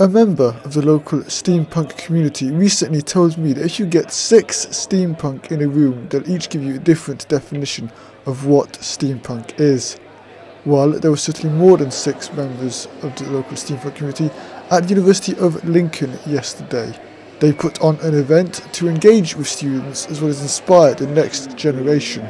A member of the local steampunk community recently told me that if you get 6 steampunk in a room, they'll each give you a different definition of what steampunk is. Well, there were certainly more than 6 members of the local steampunk community at the University of Lincoln yesterday. They put on an event to engage with students as well as inspire the next generation.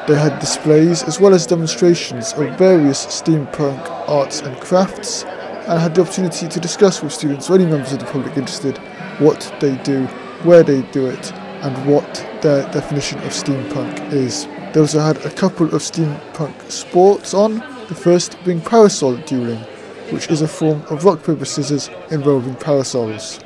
They had displays as well as demonstrations of various steampunk arts and crafts, and had the opportunity to discuss with students or any members of the public interested what they do, where they do it, and what their definition of steampunk is. They also had a couple of steampunk sports on, the first being parasol dueling, which is a form of rock, paper, scissors involving parasols.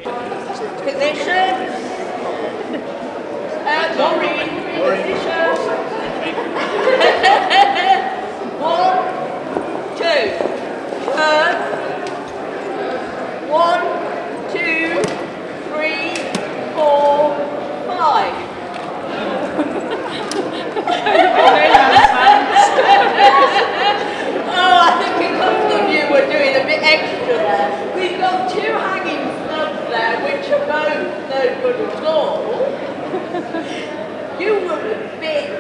You were a bit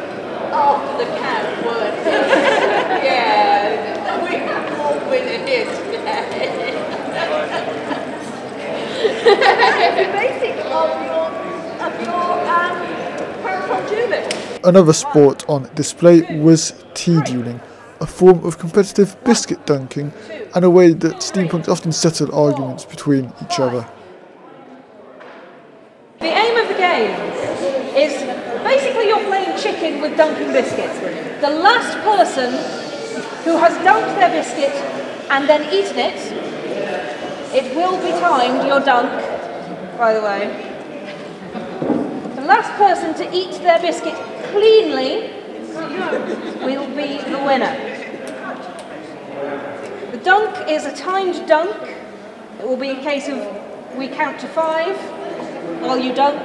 after the count, weren't you? Yeah, we have more winners here today. The basic of your parasol dueling. Another sport on display was tea dueling, a form of competitive biscuit dunking and a way that steampunks often settle arguments between each other. The aim of the game is basically you're playing chicken with dunking biscuits. The last person who has dunked their biscuit and then eaten it, it will be timed, your dunk, by the way. The last person to eat their biscuit cleanly will be the winner. The dunk is a timed dunk. It will be a case of we count to 5 while you dunk,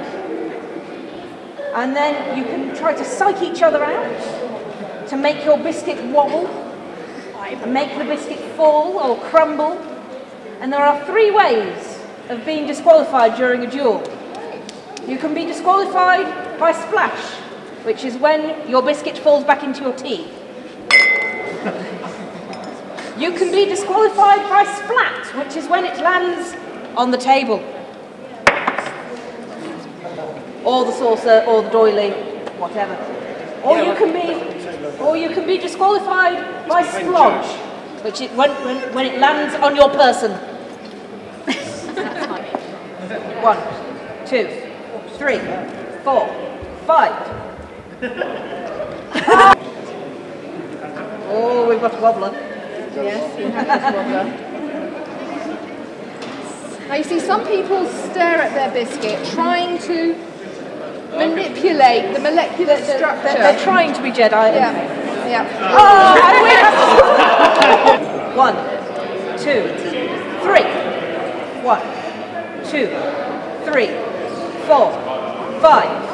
and then you can try to psych each other out to make your biscuit wobble and make the biscuit fall or crumble. And there are 3 ways of being disqualified during a duel. You can be disqualified by splash, which is when your biscuit falls back into your tea. You can be disqualified by splat, which is when it lands on the table, or the saucer, or the doily, whatever. Or you can be disqualified by splodge, which is when it lands on your person. 1, 2, 3, 4, 5. Oh, we've got a wobbler. Yes, we have this wobbler. Now you see, some people stare at their biscuit, trying to manipulate the molecular structure. They're trying to be Jedi. Yeah, yeah. Oh, I win! 1, 2, 3. 1, 2, 3, 4, 5.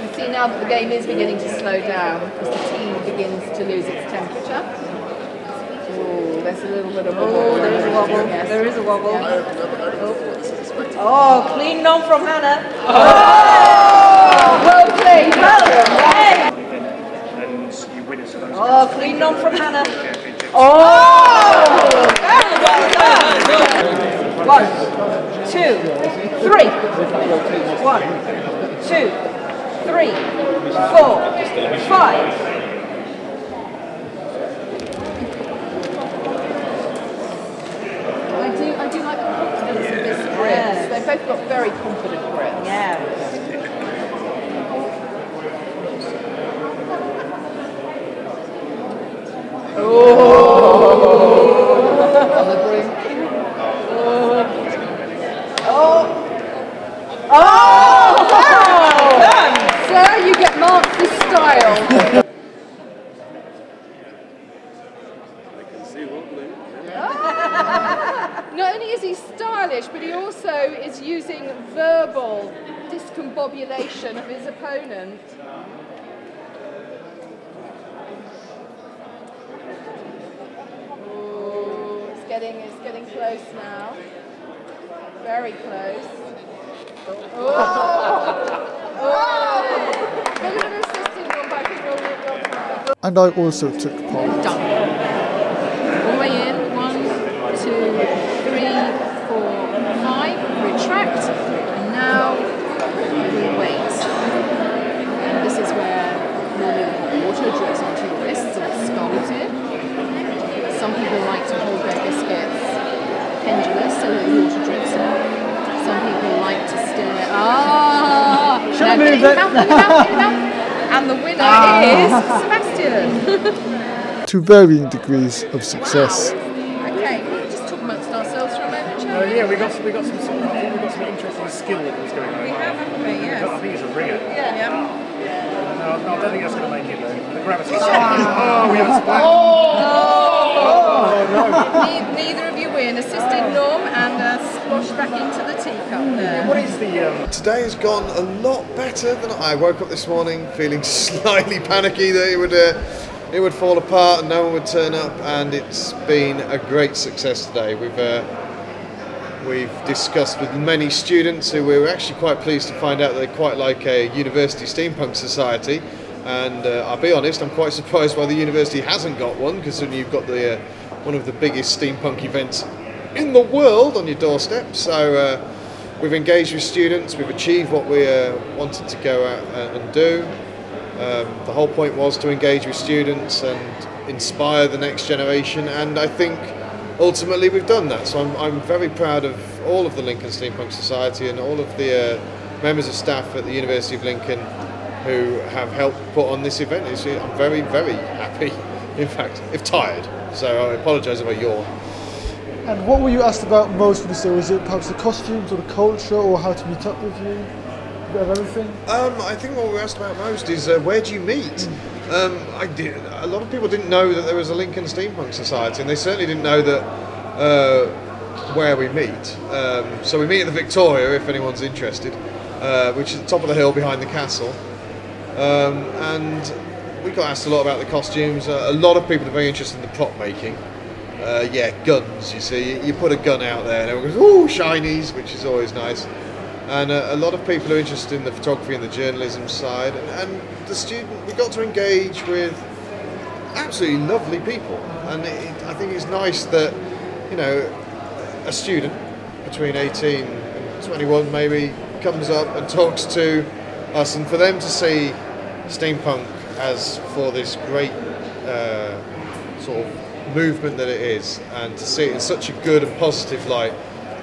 You see now that the game is beginning to slow down because the tea begins to lose its temperature. Oh, there's a little bit of wobble. Oh, there is a wobble. Yes. There is a wobble. Yeah. Oh, clean nom from Hannah. Oh, well played. Oh, clean nom from Hannah. Oh! Well done. 1, 2, 3. 1, 2, 3, 4, 5. I do like the confidence of this grip. Yes. They've both got very confident grips. Yeah. Oh! On the brink. Oh! Wow! Sir, you get marked for style. Not only is he stylish, but he also is using verbal discombobulation of his opponent. It's getting close now. Very close. Oh! Look at an assistant one back as well. And I also took part. Done. All the way in. 1, 2, 3, 4, 5. Retract. And now we wait. And this is where normally the hot water drips onto your wrists and it scalds you. Some people like to hold their biscuits pendulous so that the water drips in. Some people like to stare. And the winner is Sebastian. To varying degrees of success. Okay, we'll just talk amongst ourselves for a moment, shall we? Yeah, we got some interesting skill that was going on. We have, haven't we? Yes. I think it's a ringer. Yeah. No, I don't think that's going to make it though. The gravity. We have a splat. No. Neither of you win. Assisted Norm and squash back into the teacup there. What is the? Today has gone a lot better than I woke up this morning feeling slightly panicky that it would fall apart and no one would turn up, and it's been a great success today. We've discussed with many students who we were actually quite pleased to find out that they quite like a university steampunk society, and I'll be honest, I'm quite surprised why the university hasn't got one, because then you've got the one of the biggest steampunk events in the world on your doorstep. So we've engaged with students, we've achieved what we wanted to go out and do. The whole point was to engage with students and inspire the next generation, and I think ultimately we've done that. So I'm very proud of all of the Lincoln Steampunk Society and all of the members of staff at the University of Lincoln who have helped put on this event. I'm very, very happy, in fact, if tired, so I apologise if I yawn. And what were you asked about most for this day? Was it perhaps the costumes or the culture or how to meet up with you? A bit of everything? I think what we were asked about most is where do you meet? A lot of people didn't know that there was a Lincoln Steampunk Society, and they certainly didn't know that where we meet. So we meet at the Victoria, if anyone's interested, which is at the top of the hill behind the castle. And we got asked a lot about the costumes. A lot of people are very interested in the prop making. Guns, you see. You put a gun out there and everyone goes, ooh, shinies, which is always nice. And a lot of people are interested in the photography and the journalism side. And we got to engage with absolutely lovely people. And I think it's nice that, a student between 18 and 21 maybe comes up and talks to us, and for them to see steampunk as for this great sort of movement that it is, and to see it in such a good and positive light,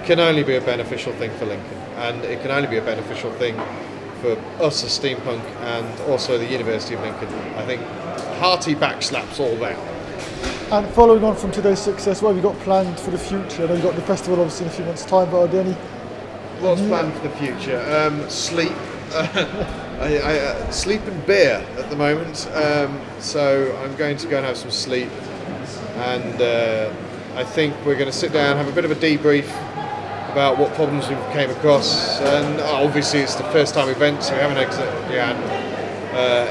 can only be a beneficial thing for Lincoln, and it can only be a beneficial thing for us as steampunk and also the University of Lincoln. I think hearty backslaps all round. And following on from today's success, what have you got planned for the future? I know you've got the festival obviously in a few months' time, but are there any? What's planned for the future? Sleep. I sleep and beer at the moment, so I'm going to go and have some sleep, and I think we're going to sit down, have a bit of a debrief about what problems we came across, and obviously it's the first time event, so we haven't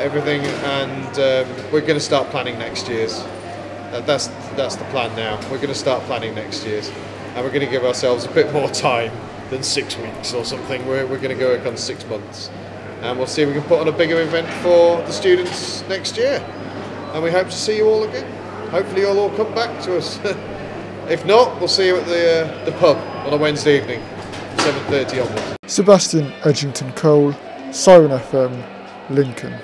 everything, and we're going to start planning next year's. That's the plan now. We're going to start planning next year's, and we're going to give ourselves a bit more time than 6 weeks or something. We're going to go work on 6 months, and we'll see if we can put on a bigger event for the students next year, and we hope to see you all again. Hopefully you'll all come back to us. If not, we'll see you at the pub on a Wednesday evening, 7:30 onwards. Sebastian Edgington-Cole, Siren FM, Lincoln.